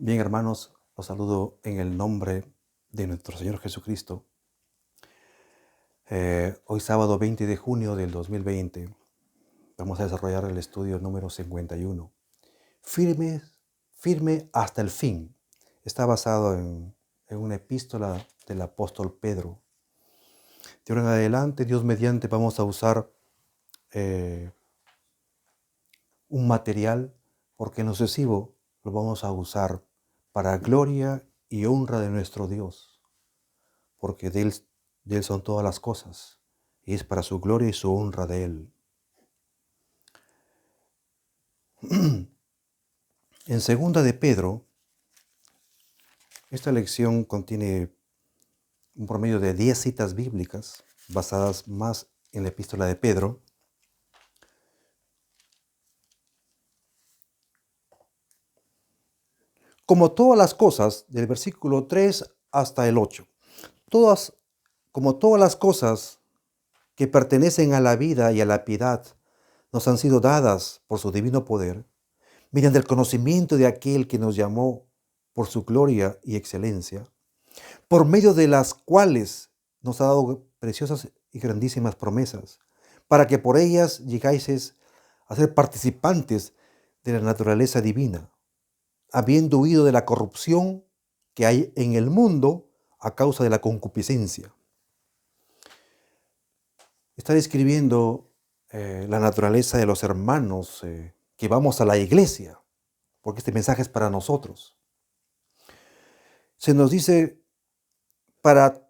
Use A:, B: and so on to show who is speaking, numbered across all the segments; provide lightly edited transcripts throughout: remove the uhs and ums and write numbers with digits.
A: Bien, hermanos, los saludo en el nombre de nuestro Señor Jesucristo. Hoy sábado 20 de junio del 2020 vamos a desarrollar el estudio número 51. Firme, firme hasta el fin. Está basado en una epístola del apóstol Pedro. De ahora en adelante, Dios mediante, vamos a usar un material, porque en lo sucesivo lo vamos a usar para gloria y honra de nuestro Dios, porque de Él son todas las cosas, y es para su gloria y su honra de Él. En segunda de Pedro, esta lección contiene un promedio de 10 citas bíblicas, basadas más en la epístola de Pedro. Como todas las cosas, del versículo 3 hasta el 8, como todas las cosas que pertenecen a la vida y a la piedad, nos han sido dadas por su divino poder, mediante el conocimiento de aquel que nos llamó por su gloria y excelencia, por medio de las cuales nos ha dado preciosas y grandísimas promesas, para que por ellas llegáis a ser participantes de la naturaleza divina, habiendo huido de la corrupción que hay en el mundo a causa de la concupiscencia. Está describiendo la naturaleza de los hermanos que vamos a la iglesia, porque este mensaje es para nosotros. Se nos dice para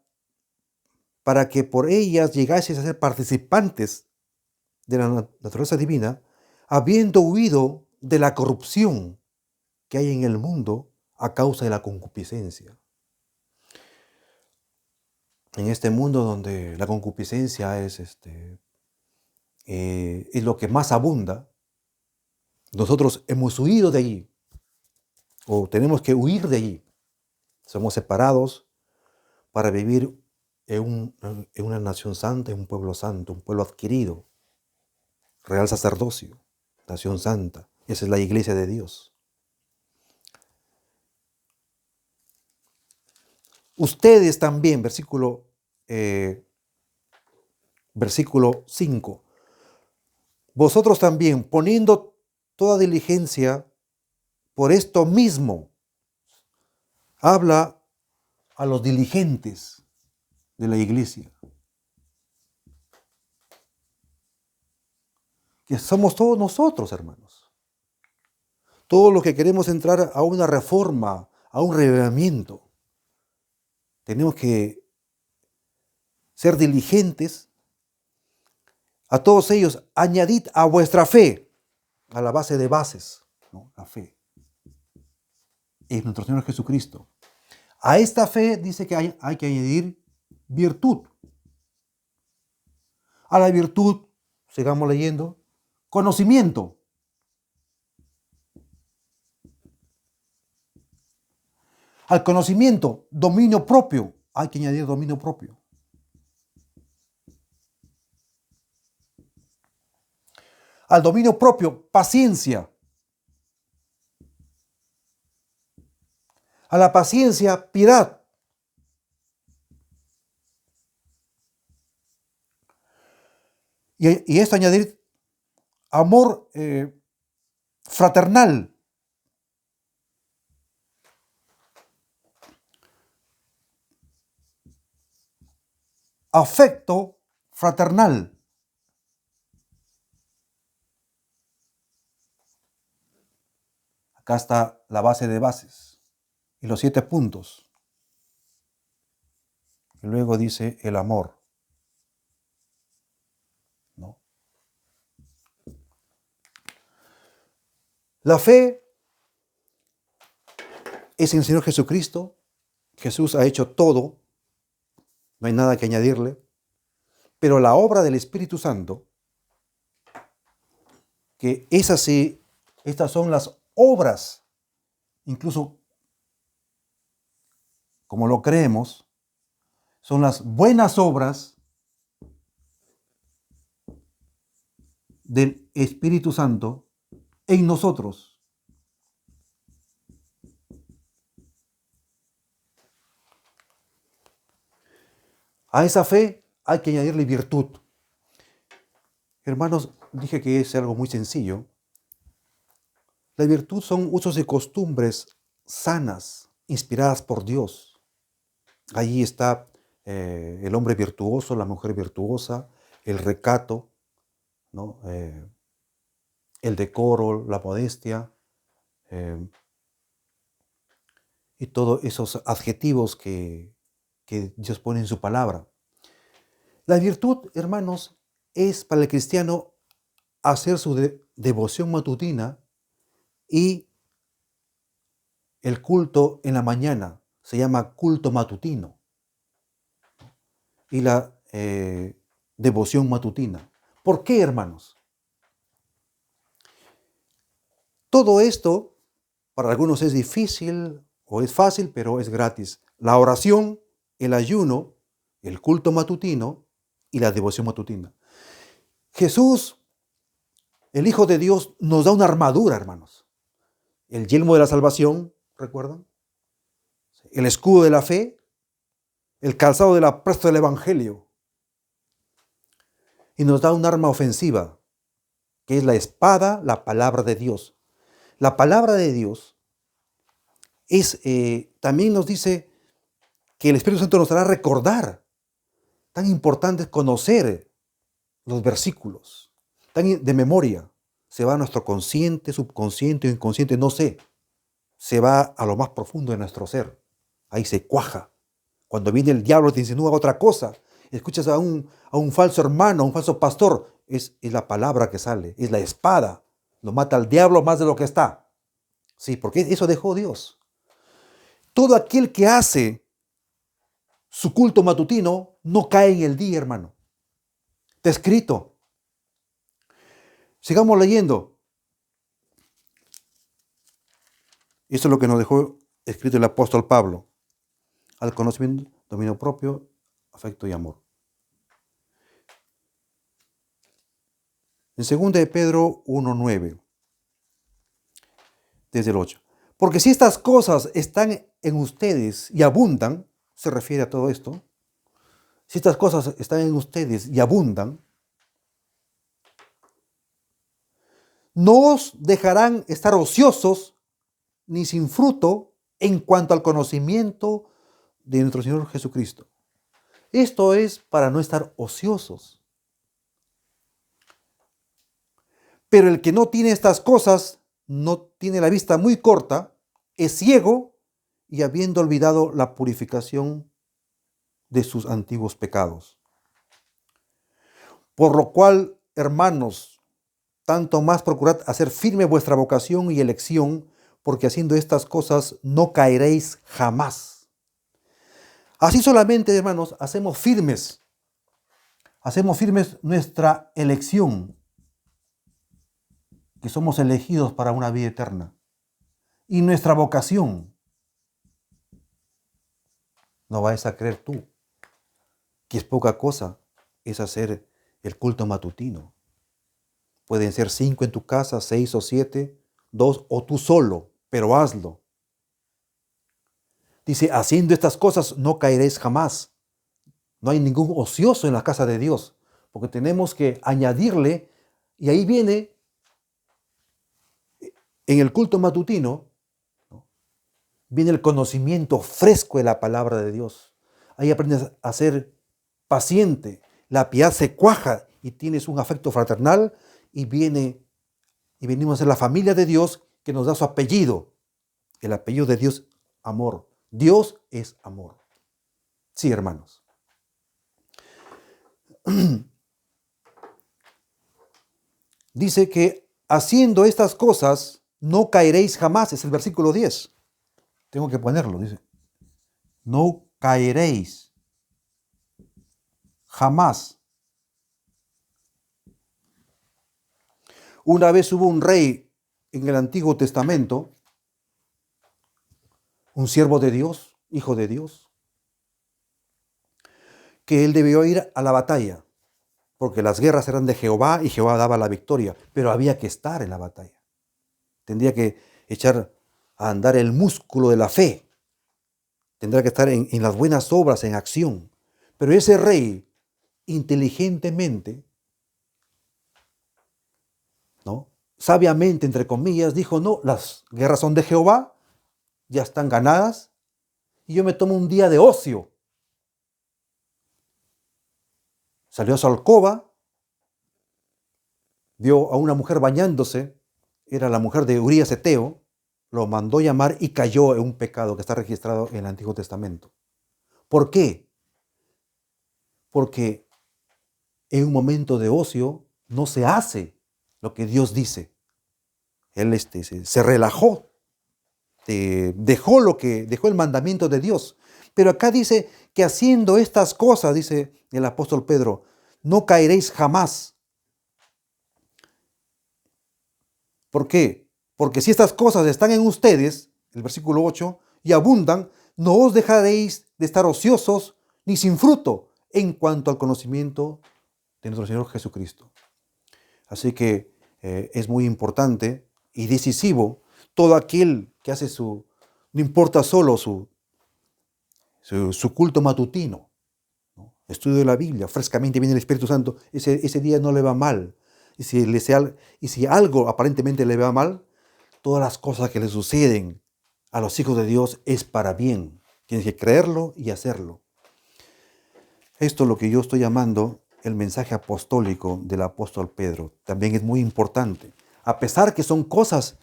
A: que por ellas llegases a ser participantes de la naturaleza divina, habiendo huido de la corrupción que hay en el mundo a causa de la concupiscencia. En este mundo donde la concupiscencia es lo que más abunda, nosotros hemos huido de allí, o tenemos que huir de allí. Somos separados para vivir en una nación santa, en un pueblo santo, un pueblo adquirido, real sacerdocio, nación santa. Esa es la iglesia de Dios. Ustedes también, versículo 5, vosotros también, poniendo toda diligencia por esto mismo, habla a los diligentes de la iglesia, que somos todos nosotros, hermanos. Todos los que queremos entrar a una reforma, a un reavivamiento, tenemos que ser diligentes. A todos ellos, añadid a vuestra fe, a la base de bases, ¿no? La fe es nuestro Señor Jesucristo. A esta fe dice que hay que añadir virtud. A la virtud, sigamos leyendo, conocimiento. Al conocimiento, dominio propio. Hay que añadir dominio propio. Al dominio propio, paciencia. A la paciencia, piedad. Y esto añadir amor fraternal. Afecto fraternal. Acá está la base de bases y los 7 puntos. Y luego dice el amor, ¿no? La fe es en el Señor Jesucristo. Jesús ha hecho todo, no hay nada que añadirle. Pero la obra del Espíritu Santo, que es así, estas son las obras, incluso como lo creemos, son las buenas obras del Espíritu Santo en nosotros. A esa fe hay que añadirle virtud. Hermanos, dije que es algo muy sencillo. La virtud son usos y costumbres sanas, inspiradas por Dios. Allí está el hombre virtuoso, la mujer virtuosa, el recato, ¿no? El decoro, la modestia, eh, y todos esos adjetivos que Dios pone en su palabra. La virtud, hermanos, es para el cristiano hacer su devoción matutina y el culto en la mañana. Se llama culto matutino. Y la devoción matutina. ¿Por qué, hermanos? Todo esto, para algunos es difícil o es fácil, pero es gratis. La oración, el ayuno, el culto matutino y la devoción matutina. Jesús, el Hijo de Dios, nos da una armadura, hermanos. El yelmo de la salvación, ¿recuerdan? El escudo de la fe, el calzado del apresto del evangelio. Y nos da un arma ofensiva, que es la espada, la palabra de Dios. La palabra de Dios es, también nos dice que el Espíritu Santo nos hará recordar. Tan importante es conocer los versículos, tan de memoria. Se va a nuestro consciente, subconsciente o inconsciente, no sé. Se va a lo más profundo de nuestro ser. Ahí se cuaja. Cuando viene el diablo te insinúa otra cosa, escuchas a un falso hermano, a un falso pastor, es la palabra que sale, es la espada. Lo mata al diablo más de lo que está. Sí, porque eso dejó Dios. Todo aquel que hace su culto matutino no cae en el día, hermano. Está escrito. Sigamos leyendo. Eso es lo que nos dejó escrito el apóstol Pablo. Al conocimiento, dominio propio, afecto y amor. En 2 de Pedro 1:9, desde el 8. Porque si estas cosas están en ustedes y abundan, se refiere a todo esto, si estas cosas están en ustedes y abundan, no os dejarán estar ociosos ni sin fruto en cuanto al conocimiento de nuestro Señor Jesucristo. Esto es para no estar ociosos. Pero el que no tiene estas cosas, no tiene la vista muy corta, es ciego y habiendo olvidado la purificación de sus antiguos pecados. Por lo cual, hermanos, tanto más procurad hacer firme vuestra vocación y elección, porque haciendo estas cosas no caeréis jamás. Así solamente, hermanos, hacemos firmes nuestra elección, que somos elegidos para una vida eterna, y nuestra vocación. No vayas a creer tú que es poca cosa, es hacer el culto matutino. Pueden ser 5 en tu casa, 6 o 7, 2 o tú solo, pero hazlo. Dice, haciendo estas cosas no caeréis jamás. No hay ningún ocioso en la casa de Dios, porque tenemos que añadirle, y ahí viene, en el culto matutino, ¿no?, viene el conocimiento fresco de la palabra de Dios. Ahí aprendes a ser paciente, la piedad se cuaja y tienes un afecto fraternal y venimos a ser la familia de Dios que nos da su apellido. El apellido de Dios, amor. Dios es amor. Sí, hermanos. Dice que haciendo estas cosas no caeréis jamás. Es el versículo 10. Tengo que ponerlo, dice. No caeréis jamás. Una vez hubo un rey en el Antiguo Testamento, un siervo de Dios, hijo de Dios, que él debió ir a la batalla, porque las guerras eran de Jehová y Jehová daba la victoria, pero había que estar en la batalla. Tendría que echar a andar el músculo de la fe. Tendrá que estar en las buenas obras, en acción. Pero ese rey, inteligentemente, ¿no? Sabiamente, entre comillas, dijo, no, las guerras son de Jehová, ya están ganadas, y yo me tomo un día de ocio. Salió a su alcoba, vio a una mujer bañándose, era la mujer de Urías Eteo, lo mandó llamar y cayó en un pecado que está registrado en el Antiguo Testamento. ¿Por qué? Porque en un momento de ocio no se hace lo que Dios dice. Él se relajó, dejó el mandamiento de Dios. Pero acá dice que haciendo estas cosas, dice el apóstol Pedro, no caeréis jamás. ¿Por qué? Porque si estas cosas están en ustedes, el versículo 8, y abundan, no os dejaréis de estar ociosos ni sin fruto en cuanto al conocimiento de nuestro Señor Jesucristo. Así que es muy importante y decisivo todo aquel que hace no importa solo su culto matutino, ¿no? Estudio de la Biblia, frescamente viene el Espíritu Santo, ese día no le va mal. Y si algo aparentemente le va mal, todas las cosas que le suceden a los hijos de Dios es para bien. Tienes que creerlo y hacerlo. Esto es lo que yo estoy llamando el mensaje apostólico del apóstol Pedro. También es muy importante. A pesar que son cosas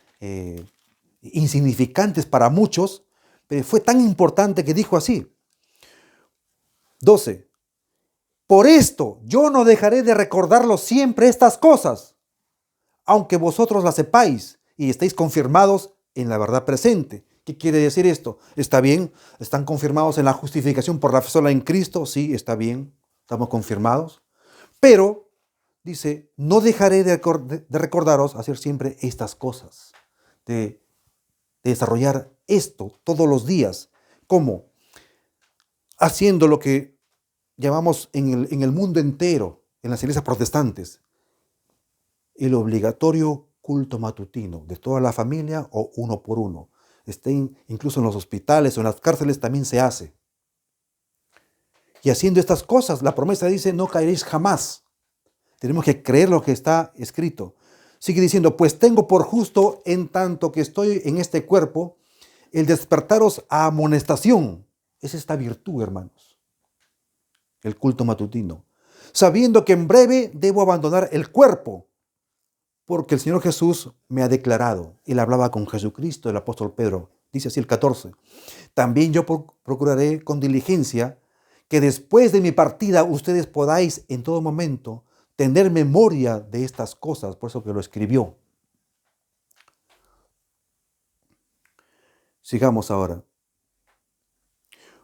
A: insignificantes para muchos, pero fue tan importante que dijo así. 12. Por esto yo no dejaré de recordarlo siempre estas cosas, aunque vosotros las sepáis y estéis confirmados en la verdad presente. ¿Qué quiere decir esto? ¿Está bien? ¿Están confirmados en la justificación por la fe sola en Cristo? Sí, está bien. Estamos confirmados. Pero, dice, no dejaré de recordaros hacer siempre estas cosas. De desarrollar esto todos los días. ¿Cómo? Haciendo lo que llamamos en el mundo entero, en las iglesias protestantes, el obligatorio culto matutino de toda la familia o uno por uno. Incluso en los hospitales o en las cárceles también se hace. Y haciendo estas cosas, la promesa dice, no caeréis jamás. Tenemos que creer lo que está escrito. Sigue diciendo, pues tengo por justo, en tanto que estoy en este cuerpo, el despertaros a amonestación. Es esta virtud, hermanos, el culto matutino. Sabiendo que en breve debo abandonar el cuerpo, porque el Señor Jesús me ha declarado. Él hablaba con Jesucristo, el apóstol Pedro. Dice así el 14. También yo procuraré con diligencia que después de mi partida ustedes podáis en todo momento tener memoria de estas cosas. Por eso que lo escribió. Sigamos ahora.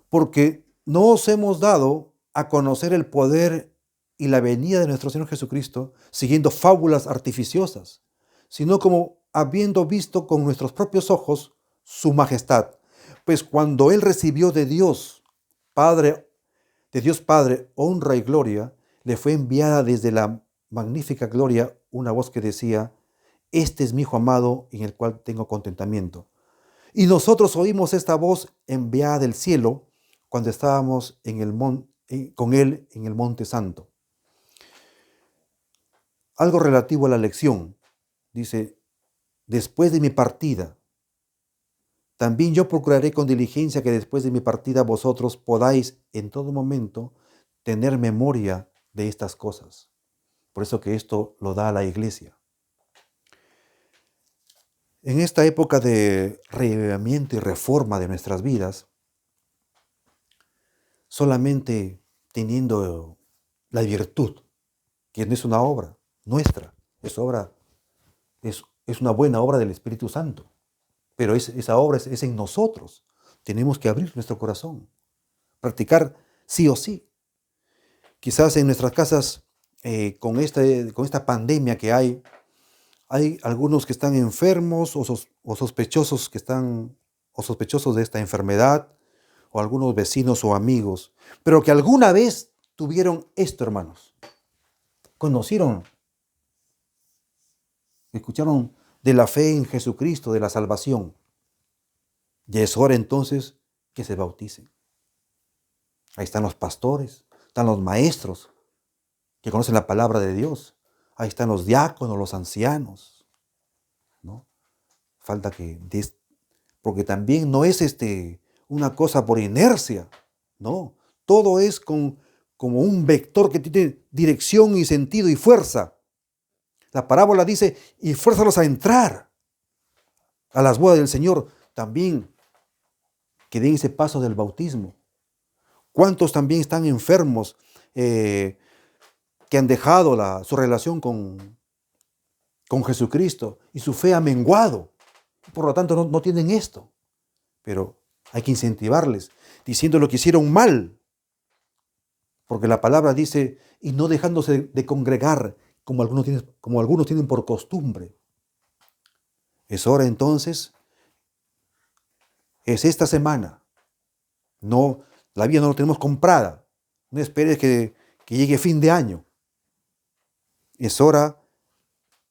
A: Porque no os hemos dado a conocer el poder y la venida de nuestro Señor Jesucristo siguiendo fábulas artificiosas, sino como habiendo visto con nuestros propios ojos su majestad. Pues cuando Él recibió de Dios Padre, honra y gloria, le fue enviada desde la magnífica gloria una voz que decía, este es mi Hijo amado en el cual tengo contentamiento. Y nosotros oímos esta voz enviada del cielo cuando estábamos con Él en el Monte Santo. Algo relativo a la lección. Dice, después de mi partida, también yo procuraré con diligencia que después de mi partida vosotros podáis en todo momento tener memoria de estas cosas. Por eso que esto lo da a la iglesia. En esta época de reavivamiento y reforma de nuestras vidas, solamente teniendo la virtud, que no es una obra nuestra, es una buena obra del Espíritu Santo, pero esa obra es en nosotros. Tenemos que abrir nuestro corazón, practicar sí o sí. Quizás en nuestras casas, con esta pandemia que hay algunos que están enfermos o sospechosos o sospechosos de esta enfermedad, o algunos vecinos o amigos, pero que alguna vez tuvieron esto, hermanos. Conocieron, escucharon de la fe en Jesucristo, de la salvación. Ya es hora entonces que se bauticen. Ahí están los pastores, están los maestros que conocen la palabra de Dios. Ahí están los diáconos, los ancianos, ¿no? Falta que, porque también no es una cosa por inercia, ¿no? Todo es como un vector que tiene dirección y sentido y fuerza. La parábola dice, y fuérzalos a entrar a las bodas del Señor. También que den ese paso del bautismo. ¿Cuántos también están enfermos que han dejado su relación con Jesucristo y su fe ha menguado? Por lo tanto, no tienen esto. Pero hay que incentivarles, diciendo lo que hicieron mal. Porque la palabra dice, y no dejándose de congregar, como algunos tienen por costumbre. Es hora entonces, es esta semana. No, la vida no la tenemos comprada. No esperes que llegue fin de año. Es hora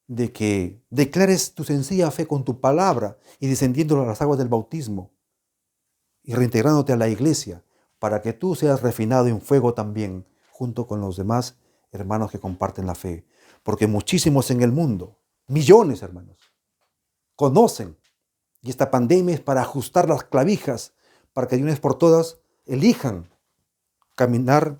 A: de que declares tu sencilla fe con tu palabra y descendiendo a las aguas del bautismo y reintegrándote a la iglesia para que tú seas refinado en fuego también junto con los demás hermanos que comparten la fe. Porque muchísimos en el mundo, millones hermanos, conocen. Y esta pandemia es para ajustar las clavijas, para que de una vez por todas elijan caminar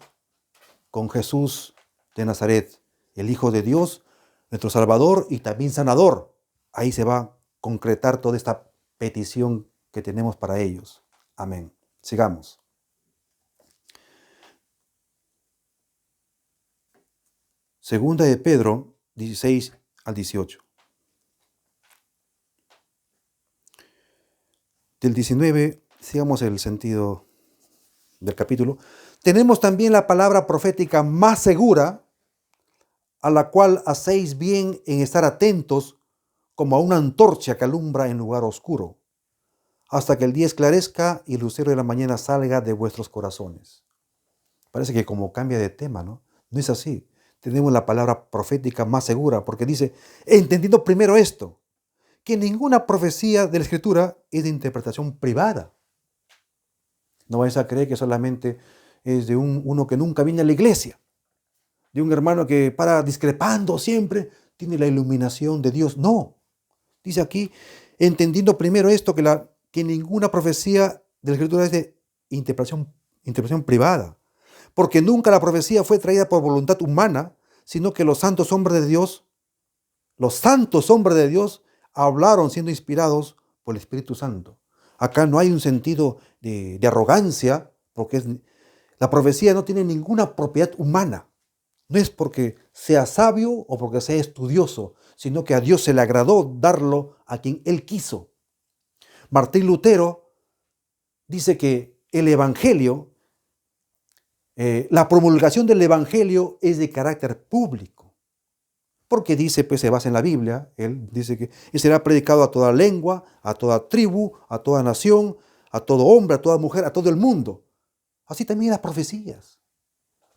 A: con Jesús de Nazaret, el Hijo de Dios, nuestro Salvador y también sanador. Ahí se va a concretar toda esta petición que tenemos para ellos. Amén. Sigamos. Segunda de Pedro, 16 al 18. Del 19, sigamos el sentido del capítulo. Tenemos también la palabra profética más segura, a la cual hacéis bien en estar atentos como a una antorcha que alumbra en lugar oscuro, hasta que el día esclarezca y el lucero de la mañana salga de vuestros corazones. Parece que como cambia de tema, ¿no? No es así. Tenemos la palabra profética más segura, porque dice, entendiendo primero esto, que ninguna profecía de la Escritura es de interpretación privada. No vais a creer que solamente es de uno que nunca viene a la iglesia, de un hermano que para discrepando siempre tiene la iluminación de Dios. No. Dice aquí, entendiendo primero esto, que ninguna profecía de la Escritura es de interpretación privada. Porque nunca la profecía fue traída por voluntad humana, sino que los santos hombres de Dios hablaron siendo inspirados por el Espíritu Santo. Acá no hay un sentido de arrogancia, porque la profecía no tiene ninguna propiedad humana. No es porque sea sabio o porque sea estudioso, sino que a Dios se le agradó darlo a quien Él quiso. Martín Lutero dice que el Evangelio, la promulgación del Evangelio es de carácter público. Porque dice, pues se basa en la Biblia, él dice que será predicado a toda lengua, a toda tribu, a toda nación, a todo hombre, a toda mujer, a todo el mundo. Así también las profecías.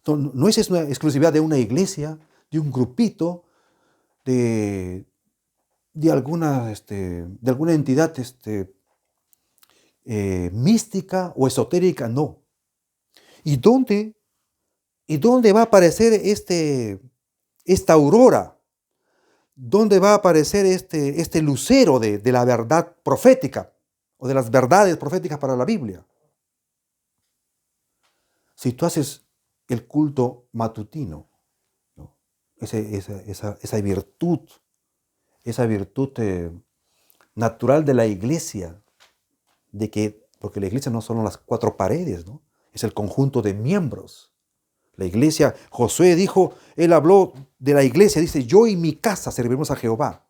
A: No es una exclusividad de una iglesia, de un grupito, de alguna entidad mística o esotérica, no. ¿Y dónde va a aparecer esta aurora? ¿Dónde va a aparecer este lucero de la verdad profética o de las verdades proféticas para la Biblia? Si tú haces el culto matutino, ¿no? esa virtud natural de la iglesia, porque la iglesia no son las cuatro paredes, ¿no? Es el conjunto de miembros. La iglesia, Josué dijo, él habló de la iglesia, dice, yo y mi casa serviremos a Jehová.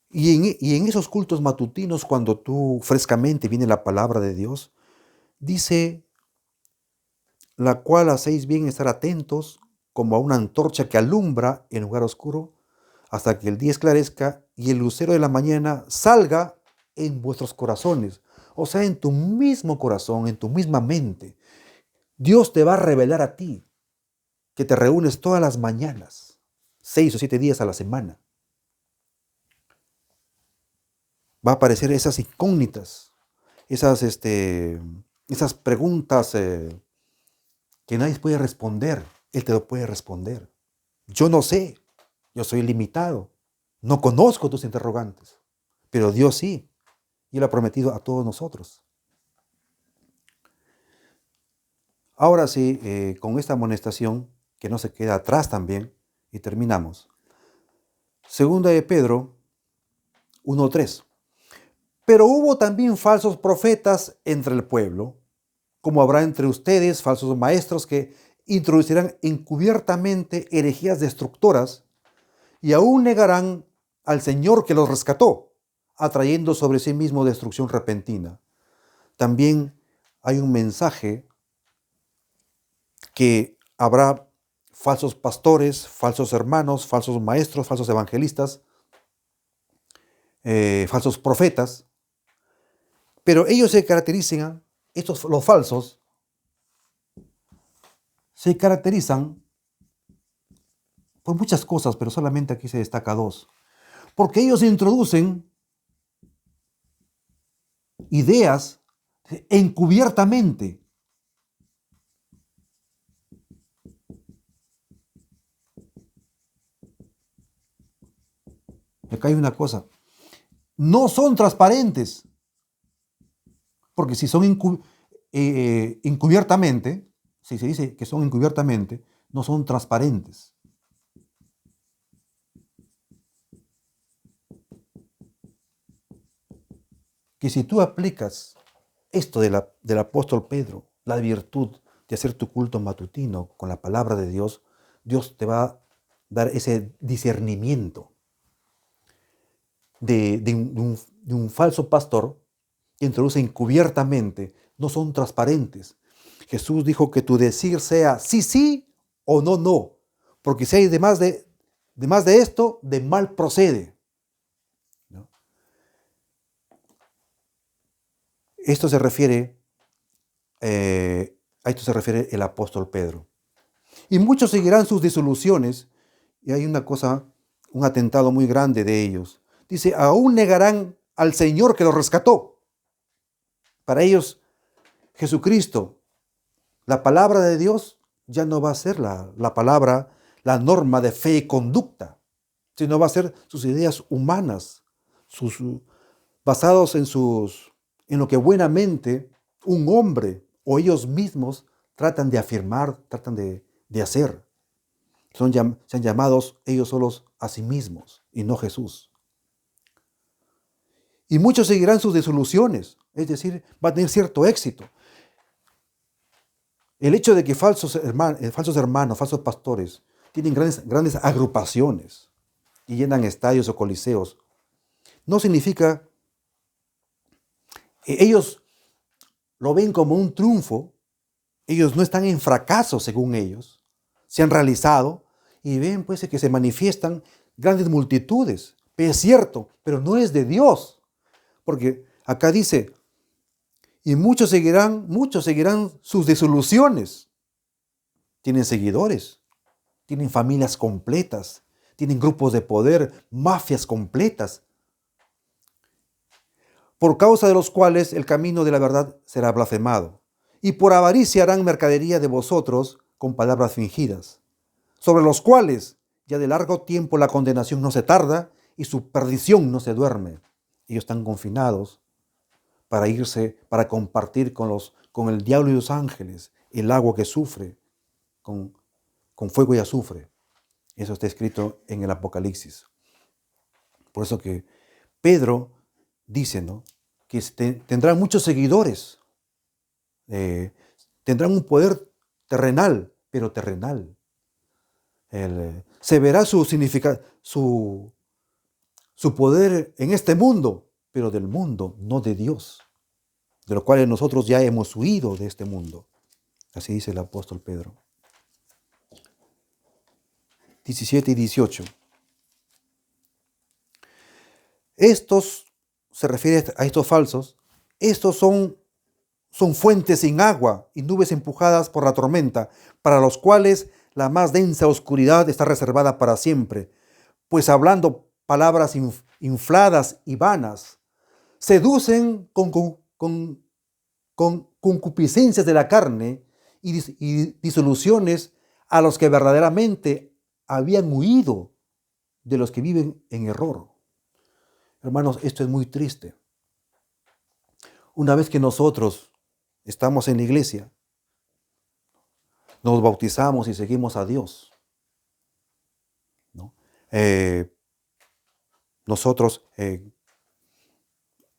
A: Y en esos cultos matutinos, cuando tú frescamente viene la palabra de Dios, dice, la cual hacéis bien estar atentos como a una antorcha que alumbra en lugar oscuro, hasta que el día esclarezca y el lucero de la mañana salga en vuestros corazones. O sea, en tu mismo corazón, en tu misma mente. Dios te va a revelar a ti, que te reúnes todas las mañanas, 6 o 7 días a la semana. Va a aparecer esas incógnitas, esas preguntas que nadie puede responder. Él te lo puede responder. Yo no sé, yo soy limitado, no conozco tus interrogantes, pero Dios sí, y Él ha prometido a todos nosotros. Ahora sí, con esta amonestación, que no se queda atrás también, y terminamos. Segunda de Pedro 1:3. Pero hubo también falsos profetas entre el pueblo, como habrá entre ustedes falsos maestros que introducirán encubiertamente herejías destructoras y aún negarán al Señor que los rescató, atrayendo sobre sí mismo destrucción repentina. También hay un mensaje que habrá falsos pastores, falsos hermanos, falsos maestros, falsos evangelistas, falsos profetas, pero ellos se caracterizan, los falsos, se caracterizan por muchas cosas, pero solamente aquí se destaca dos. Porque ellos introducen ideas encubiertamente. Acá hay una cosa. No son transparentes. Porque si son encubiertamente, si se dice que son encubiertamente, no son transparentes. Que si tú aplicas esto del apóstol Pedro, la virtud de hacer tu culto matutino con la palabra de Dios, Dios te va a dar ese discernimiento de un falso pastor que introduce encubiertamente, no son transparentes. Jesús dijo que tu decir sea sí, sí o no, no, porque si hay de más de esto, de mal procede. ¿No? Esto se refiere, a esto se refiere el apóstol Pedro. Y muchos seguirán sus disoluciones, y hay una cosa, un atentado muy grande de ellos. Dice, aún negarán al Señor que los rescató. Para ellos, Jesucristo, la palabra de Dios, ya no va a ser la palabra, la norma de fe y conducta, sino va a ser sus ideas humanas, basados en lo que buenamente un hombre o ellos mismos tratan de afirmar, tratan de hacer. Sean llamados ellos solos a sí mismos y no Jesús. Y muchos seguirán sus disoluciones, es decir, va a tener cierto éxito. El hecho de que falsos hermanos, falsos pastores, tienen grandes agrupaciones y llenan estadios o coliseos, no significa que ellos lo ven como un triunfo. Ellos no están en fracaso, según ellos. Se han realizado y ven pues que se manifiestan grandes multitudes. Es cierto, pero no es de Dios. Porque acá dice, y muchos seguirán sus disoluciones. Tienen seguidores, tienen familias completas, tienen grupos de poder, mafias completas, por causa de los cuales el camino de la verdad será blasfemado. Y por avaricia harán mercadería de vosotros con palabras fingidas, sobre los cuales ya de largo tiempo la condenación no se tarda y su perdición no se duerme. Ellos están confinados para irse, para compartir con el diablo y los ángeles el agua que sufre con fuego y azufre. Eso está escrito en el Apocalipsis. Por eso que Pedro dice, ¿no?, que tendrán muchos seguidores, tendrán un poder terrenal, pero terrenal. Se verá su poder en este mundo, pero del mundo, no de Dios, de lo cual nosotros ya hemos huido de este mundo. Así dice el apóstol Pedro. 17 y 18. Estos, se refiere a estos falsos, estos son fuentes sin agua y nubes empujadas por la tormenta, para los cuales la más densa oscuridad está reservada para siempre, pues hablando palabras infladas y vanas, seducen con concupiscencias de la carne y disoluciones a los que verdaderamente habían huido de los que viven en error. Hermanos, esto es muy triste. Una vez que nosotros estamos en la iglesia, nos bautizamos y seguimos a Dios, ¿no? Nosotros en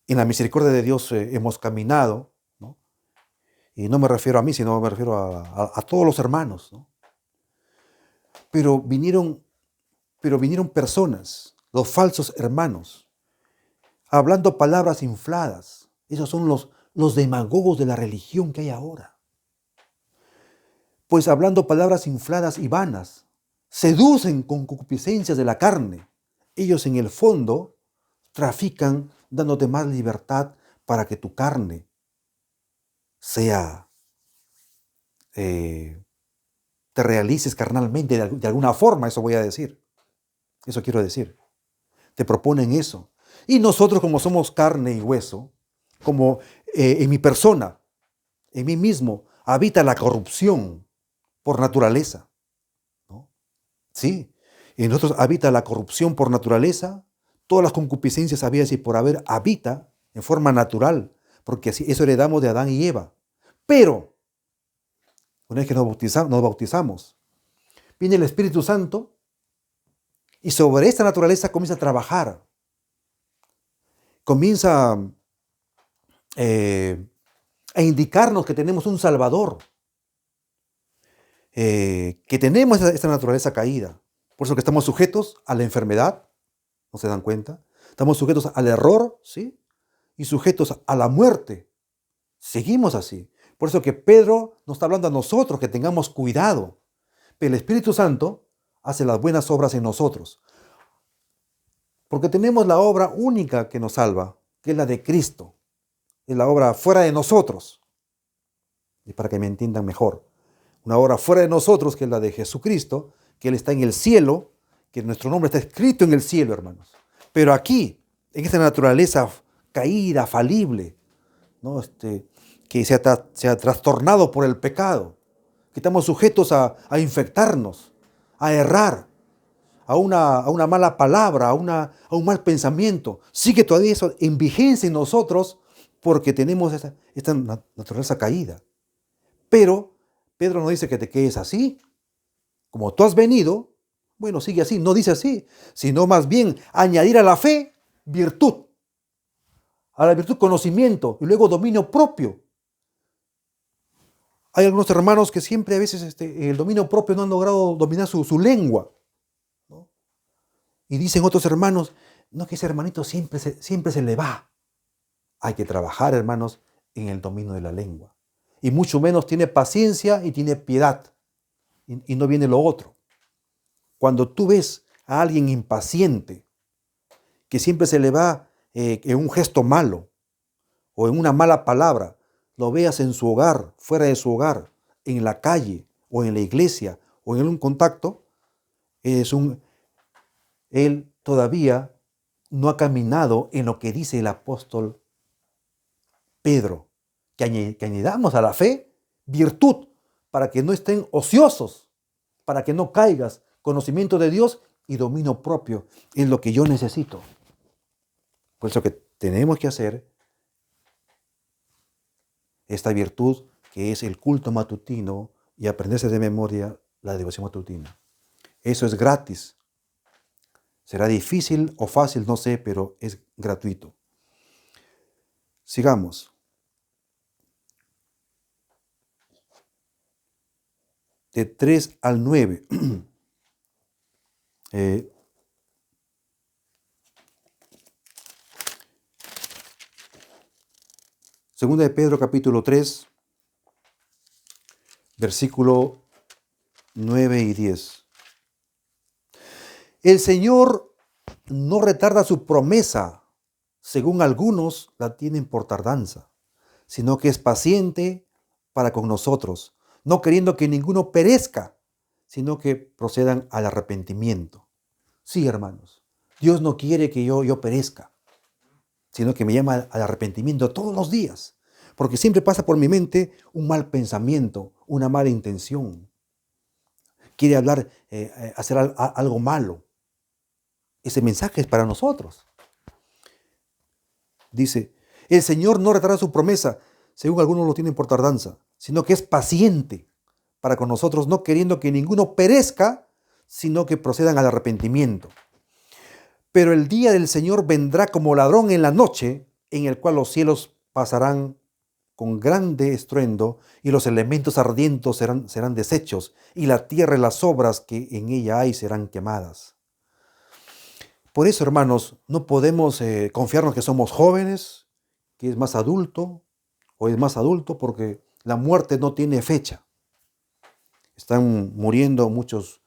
A: la misericordia de Dios hemos caminado, ¿no? Y no me refiero a mí, sino me refiero a todos los hermanos, ¿no? Pero vinieron personas, los falsos hermanos, hablando palabras infladas. Esos son los demagogos de la religión que hay ahora. Pues hablando palabras infladas y vanas, seducen con concupiscencias de la carne. Ellos en el fondo trafican dándote más libertad para que tu carne sea, te realices carnalmente de alguna forma, eso voy a decir. Eso quiero decir. Te proponen eso. Y nosotros, como somos carne y hueso, como en mi persona, en mí mismo, habita la corrupción por naturaleza, ¿no? Sí, en nosotros habita la corrupción por naturaleza, todas las concupiscencias habidas y por haber habita en forma natural, porque así eso heredamos de Adán y Eva. Pero, una vez que nos bautizamos, viene el Espíritu Santo y sobre esta naturaleza comienza a trabajar. Comienza a indicarnos que tenemos un Salvador, que tenemos esta naturaleza caída. Por eso que estamos sujetos a la enfermedad, ¿no se dan cuenta? Estamos sujetos al error, ¿sí? Y sujetos a la muerte. Seguimos así. Por eso que Pedro nos está hablando a nosotros que tengamos cuidado. Pero el Espíritu Santo hace las buenas obras en nosotros. Porque tenemos la obra única que nos salva, que es la de Cristo. Es la obra fuera de nosotros. Y para que me entiendan mejor. Una obra fuera de nosotros, que es la de Jesucristo, que Él está en el cielo, que nuestro nombre está escrito en el cielo, hermanos. Pero aquí, en esta naturaleza caída, falible, ¿no? Que se ha trastornado por el pecado, que estamos sujetos a infectarnos, a errar, a una mala palabra, a un mal pensamiento. Sigue todavía eso en vigencia en nosotros porque tenemos esta naturaleza caída. Pero Pedro no dice que te quedes así. Como tú has venido, bueno, sigue así. No dice así, sino más bien añadir a la fe virtud. A la virtud conocimiento y luego dominio propio. Hay algunos hermanos que siempre a veces el dominio propio no han logrado dominar su lengua, ¿no? Y dicen otros hermanos, no, que ese hermanito siempre se le va. Hay que trabajar, hermanos, en el dominio de la lengua. Y mucho menos tiene paciencia y tiene piedad. Y no viene lo otro. Cuando tú ves a alguien impaciente, que siempre se le va en un gesto malo o en una mala palabra, lo veas en su hogar, fuera de su hogar, en la calle o en la iglesia o en un contacto, él todavía no ha caminado en lo que dice el apóstol Pedro, que añadamos a la fe virtud, para que no estén ociosos, para que no caigas, conocimiento de Dios y dominio propio en lo que yo necesito. Por eso que tenemos que hacer esta virtud que es el culto matutino y aprenderse de memoria la devoción matutina. Eso es gratis. Será difícil o fácil, no sé, pero es gratuito. Sigamos. De 3 al 9. Segunda de Pedro, capítulo 3, versículo 9 y 10. El Señor no retarda su promesa, según algunos la tienen por tardanza, sino que es paciente para con nosotros, no queriendo que ninguno perezca, sino que procedan al arrepentimiento. Sí, hermanos, Dios no quiere que yo perezca, sino que me llama al arrepentimiento todos los días. porque siempre pasa por mi mente un mal pensamiento, una mala intención. Quiere hablar, hacer algo malo. Ese mensaje es para nosotros. Dice, el Señor no retarda su promesa, según algunos lo tienen por tardanza, sino que es paciente para con nosotros, no queriendo que ninguno perezca, sino que procedan al arrepentimiento. Pero el día del Señor vendrá como ladrón en la noche, en el cual los cielos pasarán con grande estruendo, y los elementos ardientes serán deshechos, y la tierra y las obras que en ella hay serán quemadas. Por eso, hermanos, no podemos confiarnos que somos jóvenes, que es más adulto, o es más adulto, porque la muerte no tiene fecha. Están muriendo muchos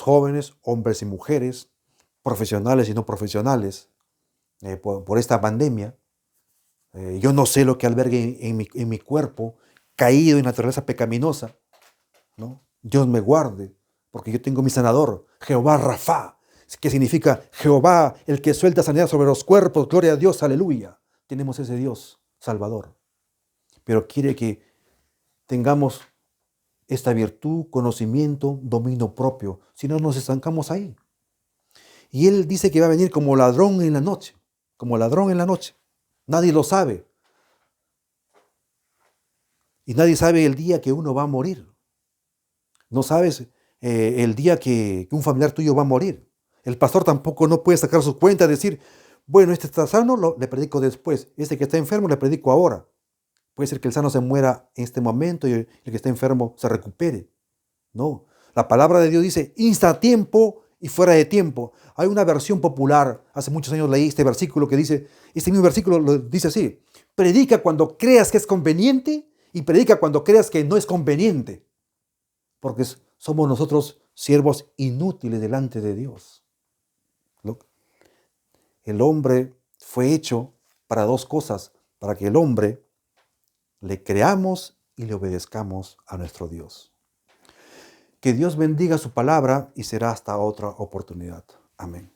A: jóvenes, hombres y mujeres, profesionales y no profesionales, por esta pandemia. Yo no sé lo que albergue en mi cuerpo, caído en naturaleza pecaminosa, ¿no? Dios me guarde, porque yo tengo mi sanador, Jehová Rafa, que significa Jehová, el que suelta sanidad sobre los cuerpos, gloria a Dios, aleluya. Tenemos ese Dios Salvador. Pero quiere que tengamos esta virtud, conocimiento, dominio propio, si no nos estancamos ahí. Y Él dice que va a venir como ladrón en la noche, como ladrón en la noche. Nadie lo sabe. Y nadie sabe el día que uno va a morir. No sabes el día que un familiar tuyo va a morir. El pastor tampoco no puede sacar su cuenta y decir, bueno, este está sano, le predico después. Este que está enfermo, le predico ahora. Puede ser que el sano se muera en este momento y el que está enfermo se recupere. No, la palabra de Dios dice, insta a tiempo y fuera de tiempo. Hay una versión popular, hace muchos años leí este versículo que dice, este mismo versículo lo dice así, predica cuando creas que es conveniente y predica cuando creas que no es conveniente. Porque somos nosotros siervos inútiles delante de Dios. El hombre fue hecho para dos cosas, para que el hombre le creamos y le obedezcamos a nuestro Dios. Que Dios bendiga su palabra y será hasta otra oportunidad. Amén.